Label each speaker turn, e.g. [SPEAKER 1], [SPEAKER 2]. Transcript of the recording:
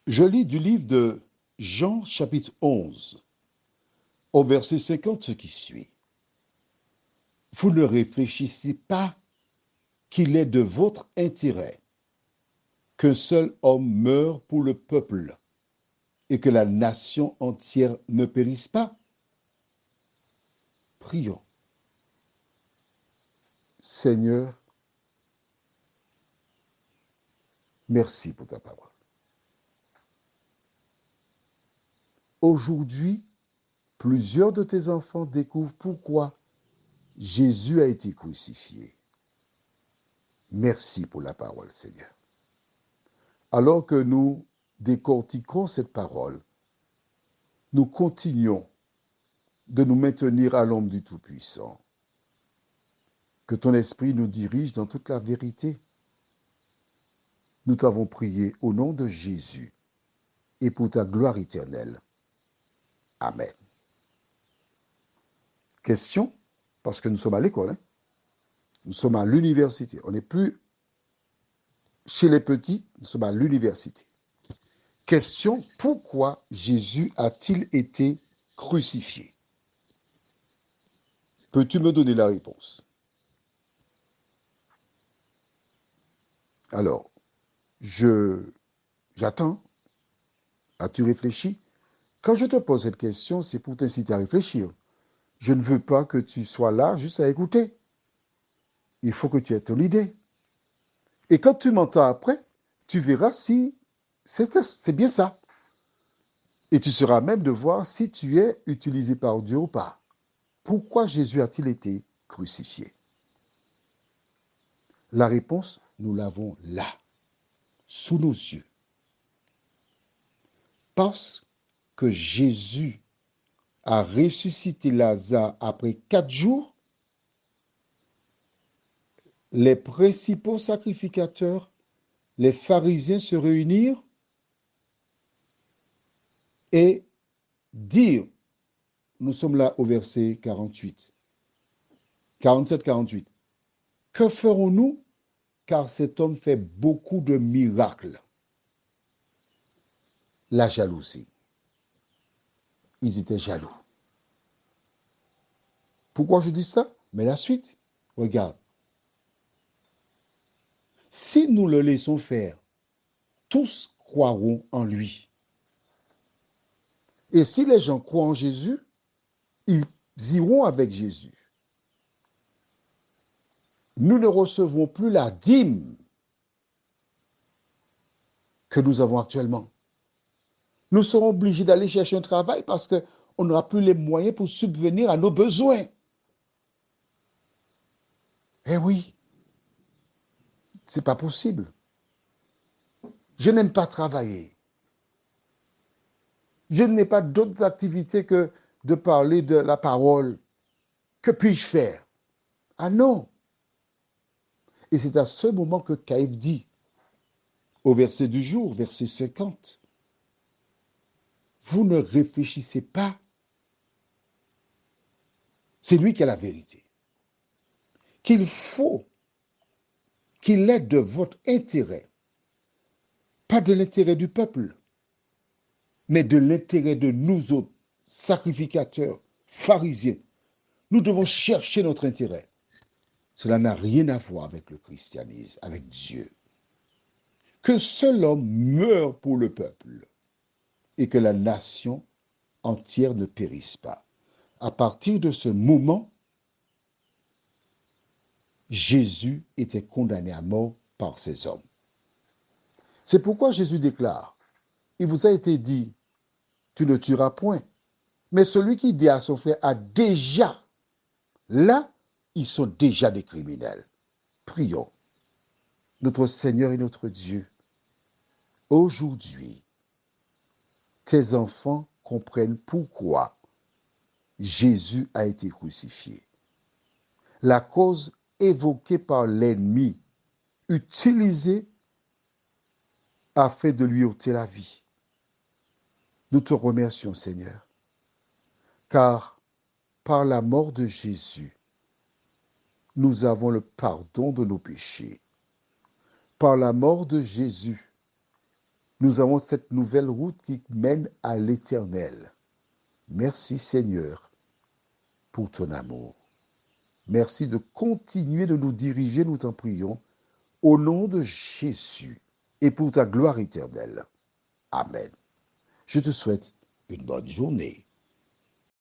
[SPEAKER 1] Je lis du livre de Jean chapitre 11, au verset 50, ce qui suit. Vous ne réfléchissez pas qu'il est de votre intérêt qu'un seul homme meure pour le peuple et que la nation entière ne périsse pas? Prions. Seigneur, merci pour ta parole. Aujourd'hui, plusieurs de tes enfants découvrent pourquoi Jésus a été crucifié. Merci pour la parole, Seigneur. Alors que nous décortiquons cette parole, nous continuons de nous maintenir à l'ombre du Tout-Puissant. Que ton esprit nous dirige dans toute la vérité. Nous t'avons prié au nom de Jésus et pour ta gloire éternelle. Amen. Question, parce que nous sommes à l'école, hein? Nous sommes à l'université. On n'est plus chez les petits, nous sommes à l'université. Question, pourquoi Jésus a-t-il été crucifié? Peux-tu me donner la réponse? Alors, j'attends. As-tu réfléchi? Quand je te pose cette question, c'est pour t'inciter à réfléchir. Je ne veux pas que tu sois là juste à écouter. Il faut que tu aies ton idée. Et quand tu m'entends après, tu verras si c'est bien ça. Et tu seras même de voir si tu es utilisé par Dieu ou pas. Pourquoi Jésus a-t-il été crucifié? La réponse, nous l'avons là, sous nos yeux. Parce que Jésus a ressuscité Lazare après 4 jours, les principaux sacrificateurs, les pharisiens se réunirent et dirent, nous sommes là au verset 48, 47-48, que ferons-nous car cet homme fait beaucoup de miracles? La jalousie. Ils étaient jaloux. Pourquoi je dis ça? Mais la suite, regarde. Si nous le laissons faire, tous croiront en lui. Et si les gens croient en Jésus, ils iront avec Jésus. Nous ne recevrons plus la dîme que nous avons actuellement. Nous serons obligés d'aller chercher un travail parce qu'on n'aura plus les moyens pour subvenir à nos besoins. Eh oui, c'est pas possible. Je n'aime pas travailler. Je n'ai pas d'autres activités que de parler de la parole. Que puis-je faire? Ah non. Et c'est à ce moment que Caïphe dit, au verset du jour, verset 50, vous ne réfléchissez pas. C'est lui qui a la vérité. Qu'il faut qu'il est de votre intérêt, pas de l'intérêt du peuple, mais de l'intérêt de nous autres, sacrificateurs, pharisiens. Nous devons chercher notre intérêt. Cela n'a rien à voir avec le christianisme, avec Dieu. Que seul homme meure pour le peuple et que la nation entière ne périsse pas. À partir de ce moment, Jésus était condamné à mort par ces hommes. C'est pourquoi Jésus déclare, il vous a été dit, tu ne tueras point. Mais celui qui dit à son frère a déjà, là, ils sont déjà des criminels. Prions. Notre Seigneur et notre Dieu, aujourd'hui, tes enfants comprennent pourquoi Jésus a été crucifié. La cause évoquée par l'ennemi, utilisée afin de lui ôter la vie. Nous te remercions, Seigneur, car par la mort de Jésus, nous avons le pardon de nos péchés. Par la mort de Jésus, Nous avons cette nouvelle route qui mène à l'Éternel. Merci Seigneur pour ton amour. Merci de continuer de nous diriger, nous t'en prions, au nom de Jésus et pour ta gloire éternelle. Amen. Je te souhaite une bonne journée.